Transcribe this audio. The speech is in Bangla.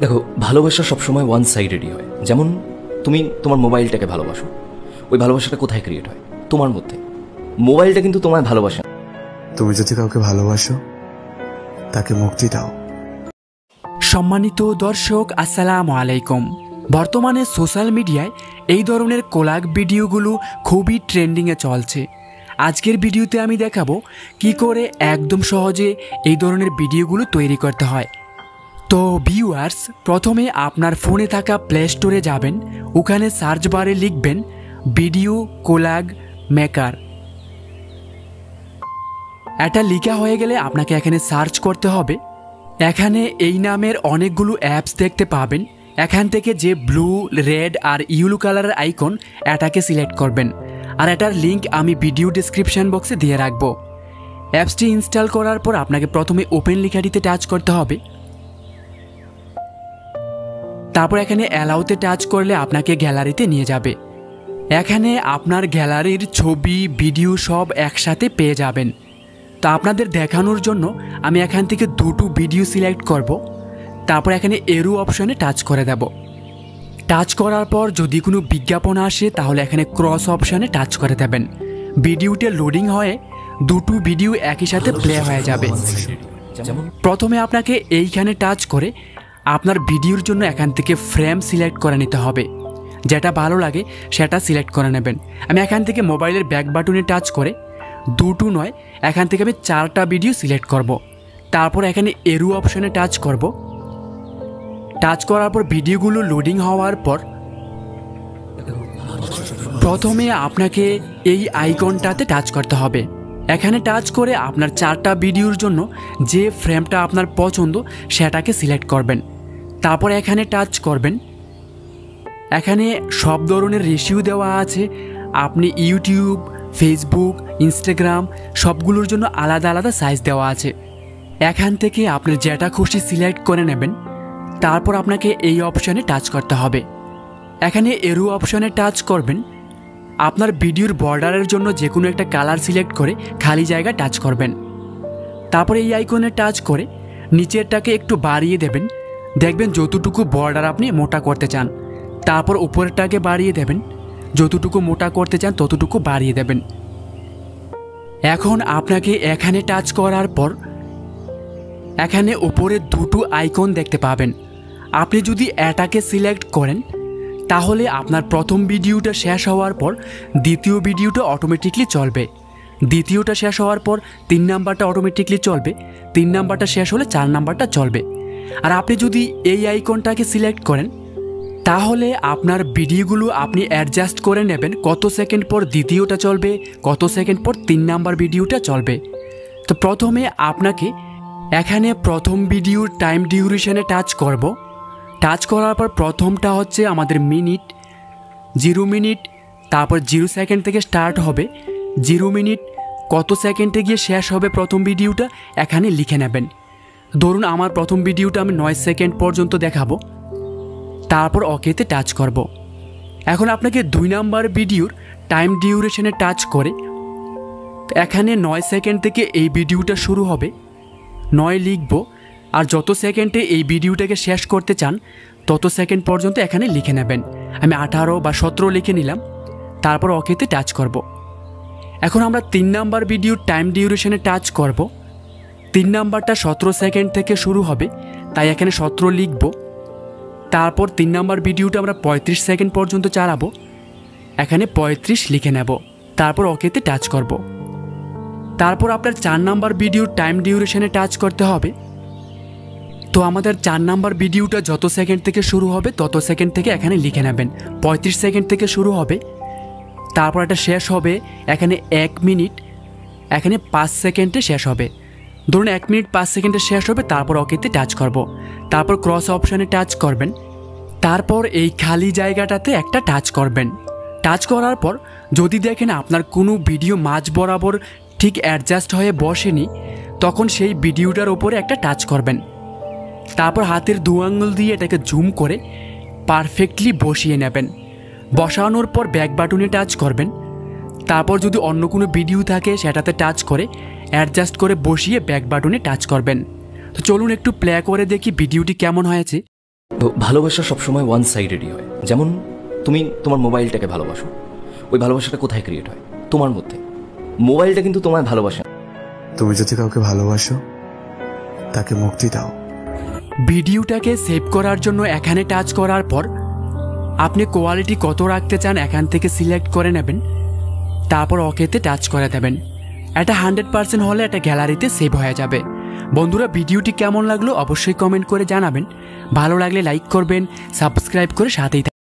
দেখো, ভালোবাসা সবসময় ওয়ান সাইডেডই হয়। যেমন তুমি তোমার মোবাইলটাকে ভালোবাসো, ওই ভালোবাসাটা কোথায় ক্রিয়েট হয়? তোমার মধ্যে। মোবাইলটা কিন্তু তোমায় ভালোবাসে না। তুমি যদি কাউকে ভালোবাসো তাকে মুক্তি দাও। সম্মানিত দর্শক, আসসালামু আলাইকুম। বর্তমানে সোশ্যাল মিডিয়ায় এই ধরনের কোলাগ ভিডিওগুলো খুবই ট্রেন্ডিংয়ে চলছে। আজকের ভিডিওতে আমি দেখাবো কি করে একদম সহজে এই ধরনের ভিডিওগুলো তৈরি করতে হয়। তো ভিউয়ার্স, প্রথমে আপনার ফোনে থাকা প্লে স্টোরে যাবেন, ওখানে সার্চ বারে লিখবেন ভিডিও কোলাগ মেকার। এটা লেখা হয়ে গেলে আপনাকে এখানে সার্চ করতে হবে। এখানে এই নামের অনেকগুলো অ্যাপস দেখতে পাবেন। এখান থেকে যে ব্লু, রেড আর ইয়েলো কালারের আইকন, এটাকে সিলেক্ট করবেন। আর এটার লিঙ্ক আমি ভিডিও ডেসক্রিপশন বক্সে দিয়ে রাখবো। অ্যাপসটি ইনস্টল করার পর আপনাকে প্রথমে ওপেন লেখাটিতে টাচ করতে হবে। তারপর এখানে অ্যালাউতে টাচ করলে আপনাকে গ্যালারিতে নিয়ে যাবে। এখানে আপনার গ্যালারির ছবি, ভিডিও সব একসাথে পেয়ে যাবেন। তো আপনাদের দেখানোর জন্য আমি এখান থেকে দুটো ভিডিও সিলেক্ট করব। তারপর এখানে এরো অপশনে টাচ করে দেব। টাচ করার পর যদি কোনো বিজ্ঞাপন আসে তাহলে এখানে ক্রস অপশনে টাচ করে দেবেন। ভিডিওতে লোডিং হয়ে দুটো ভিডিও একই সাথে প্লে হয়ে যাবে। প্রথমে আপনাকে এইখানে টাচ করে আপনার ভিডিওর জন্য এখান থেকে ফ্রেম সিলেক্ট করে নিতে হবে। যেটা ভালো লাগে সেটা সিলেক্ট করে নেবেন। আমি এখান থেকে মোবাইলের ব্যাক বাটনে টাচ করে দুটো নয়, এখান থেকে আমি 4টা ভিডিও সিলেক্ট করব। তারপর এখানে এরো অপশনে টাচ করব। টাচ করার পর ভিডিওগুলো লোডিং হওয়ার পর প্রথমে আপনাকে এই আইকনটাতে টাচ করতে হবে। এখানে টাচ করে আপনার 4টা ভিডিওর জন্য যে ফ্রেমটা আপনার পছন্দ সেটাকে সিলেক্ট করবেন। তারপর এখানে টাচ করবেন। এখানে সব ধরনের রেশিও দেওয়া আছে। আপনি ইউটিউব, ফেসবুক, ইনস্টাগ্রাম সবগুলোর জন্য আলাদা আলাদা সাইজ দেওয়া আছে। এখান থেকে আপনি যেটা খুশি সিলেক্ট করে নেবেন। তারপর আপনাকে এই অপশানে টাচ করতে হবে। এখানে এরো অপশানে টাচ করবেন। আপনার ভিডিওর বর্ডারের জন্য যে কোনো একটা কালার সিলেক্ট করে খালি জায়গা টাচ করবেন। তারপর এই আইকনে টাচ করে নিচেরটাকে একটু বাড়িয়ে দেবেন। দেখবেন যতটুকু বর্ডার আপনি মোটা করতে চান। তারপর উপরেরটাকে বাড়িয়ে দেবেন। যতটুকু মোটা করতে চান ততটুকু বাড়িয়ে দেবেন। এখন আপনাকে এখানে টাচ করার পর এখানে উপরে দুটো আইকন দেখতে পাবেন। আপনি যদি এটাকে সিলেক্ট করেন তাহলে আপনার প্রথম ভিডিওটা শেষ হওয়ার পর দ্বিতীয় ভিডিওটা অটোমেটিকলি চলবে। দ্বিতীয়টা শেষ হওয়ার পর 3 নাম্বারটা অটোমেটিকলি চলবে। 3 নাম্বারটা শেষ হলে 4 নাম্বারটা চলবে। আর আপনি যদি এই আইকনটাকে সিলেক্ট করেন তাহলে আপনার ভিডিওগুলো আপনি অ্যাডজাস্ট করে নেবেন কত সেকেন্ড পর দ্বিতীয়টা চলবে, কত সেকেন্ড পর 3 নাম্বার ভিডিওটা চলবে। তো প্রথমে আপনাকে এখানে প্রথম ভিডিওর টাইম ডিউরেশনে টাচ করব। টাচ করার পর প্রথমটা হচ্ছে আমাদের মিনিট, 0 মিনিট। তারপর 0 সেকেন্ড থেকে স্টার্ট হবে, 0 মিনিট কত সেকেন্ডে গিয়ে শেষ হবে প্রথম ভিডিওটা এখানে লিখে নেবেন। ধরুন আমার প্রথম ভিডিওটা আমি 9 সেকেন্ড পর্যন্ত দেখাবো। তারপর ওকেতে টাচ করব। এখন আপনাকে 2 নাম্বার ভিডিওর টাইম ডিউরেশনে টাচ করে এখানে 9 সেকেন্ড থেকে এই ভিডিওটা শুরু হবে, 9 লিখব। আর যত সেকেন্ডে এই ভিডিওটাকে শেষ করতে চান তত সেকেন্ড পর্যন্ত এখানে লিখে নেবেন। আমি 18 বা 17 লিখে নিলাম। তারপর ওকেতে টাচ করব। এখন আমরা 3 নাম্বার ভিডিওর টাইম ডিউরেশনে টাচ করব। 3 নাম্বারটা 17 সেকেন্ড থেকে শুরু হবে, তাই এখানে 17 লিখব। তারপর 3 নাম্বার ভিডিওটা আমরা 35 সেকেন্ড পর্যন্ত চালাবো, এখানে 35 লিখে নেব। তারপর ওকেতে টাচ করব। তারপর আপনার 4 নাম্বার ভিডিওর টাইম ডিউরেশনে টাচ করতে হবে। তো আমাদের 4 নাম্বার ভিডিওটা যত সেকেন্ড থেকে শুরু হবে তত সেকেন্ড থেকে এখানে লিখে নেবেন। 35 সেকেন্ড থেকে শুরু হবে, তারপর এটা শেষ হবে এখানে 1 মিনিট, এখানে 5 সেকেন্ডে শেষ হবে। ধরুন 1 মিনিট 5 সেকেন্ডে শেষ হবে। তারপর ওকেতে টাচ করব। তারপর ক্রস অপশানে টাচ করবেন। তারপর এই খালি জায়গাটাতে একটা টাচ করবেন। টাচ করার পর যদি দেখেন আপনার কোনো ভিডিও মাঝ বরাবর ঠিক অ্যাডজাস্ট হয়ে বসেনি, তখন সেই ভিডিওটার ওপরে একটা টাচ করবেন। তারপর হাতের 2 আঙ্গুল দিয়ে এটাকে জুম করে পারফেক্টলি বসিয়ে নেবেন। বসানোর পর ব্যাক বাটনে টাচ করবেন। তারপর যদি অন্য কোনো ভিডিও থাকে সেটাতে টাচ করে অ্যাডজাস্ট করে বসিয়ে ব্যাক বাটনে টাচ করবেন। তো চলুন একটু প্লে করে দেখি ভিডিওটি কেমন হয়েছে। তো ভালোবাসা সবসময় ওয়ান সাইডেডই হয়। যেমন তুমি তোমার মোবাইলটাকে ভালোবাসো, ওই ভালোবাসাটা কোথায় ক্রিয়েট হয়? তোমার মধ্যে। মোবাইলটা কিন্তু তোমায় ভালোবাসে না। তুমি যদি কাউকে ভালোবাসো তাকে মুক্তি দাও। ভিডিওটাকে সেভ করার জন্য এখানে টাচ করার পর আপনি কোয়ালিটি কত রাখতে চান এখান থেকে সিলেক্ট করে নেবেন, তারপর ওকেতে টাচ করে দেবেন। এটা 100% হলে এটা গ্যালারিতে সেভ হয়ে যাবে। বন্ধুরা, ভিডিওটি কেমন লাগলো অবশ্যই কমেন্ট করে জানাবেন। ভালো লাগলে লাইক করবেন, সাবস্ক্রাইব করে সাথেই